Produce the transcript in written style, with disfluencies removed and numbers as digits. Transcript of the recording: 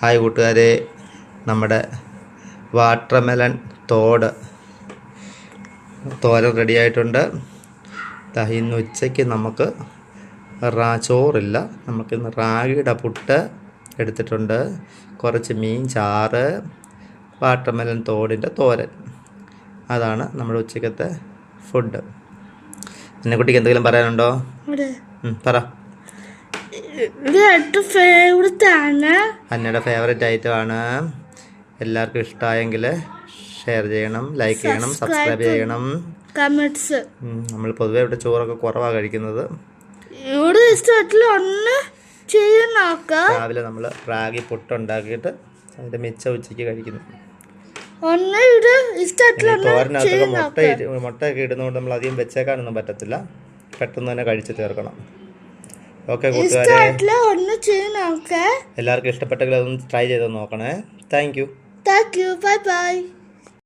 Hi കൂട്ടുകാരെ, നമ്മുടെ watermelon തോരൻ ready ആയിട്ടുണ്ട്. ഇന്ന് ഉച്ചയ്ക്ക് നമുക്ക് ചോറില്ല, നമുക്കിന്ന് റാഗിയുടെ പുട്ട് എടുത്തിട്ടുണ്ട്, കുറച്ച് മീൻ ചാറ്, വാട്ടർമെലൺ തോടിൻ്റെ തോരൻ. അതാണ് നമ്മുടെ ഉച്ചക്കത്തെ ഫുഡ്. കുട്ടിക്ക് എന്തെങ്കിലും പറയാനുണ്ടോ? പറ. അന്നയുടെ ഫേവറേറ്റ് ഐറ്റമാണ്. എല്ലാവർക്കും ഇഷ്ടമായെങ്കിൽ ഷെയർ ചെയ്യണം, ലൈക്ക് ചെയ്യണം, സബ്സ്ക്രൈബ് ചെയ്യണം. നമ്മൾ പൊതുവെ ഇവിടെ ചോറൊക്കെ കുറവാണ് കഴിക്കുന്നത്. രാവിലെ നമ്മൾ റാഗി പുട്ടുണ്ടാക്കിയിട്ട് അതിന്റെ മിച്ച ഉച്ചയ്ക്ക് കഴിക്കുന്നു. തോരനകത്തൊക്കെ മുട്ടയൊക്കെ ഇടുന്നതുകൊണ്ട് നമ്മൾ അധികം വെച്ചേക്കാനൊന്നും പറ്റത്തില്ല, പെട്ടെന്ന് തന്നെ കഴിച്ച് തീർക്കണം. ഓക്കെ കൂട്ടുകാരെ, എല്ലാവർക്കും ഇഷ്ടപ്പെട്ടെങ്കിൽ അതൊന്ന് ട്രൈ ചെയ്ത് നോക്കണേ. Thank you. Bye bye.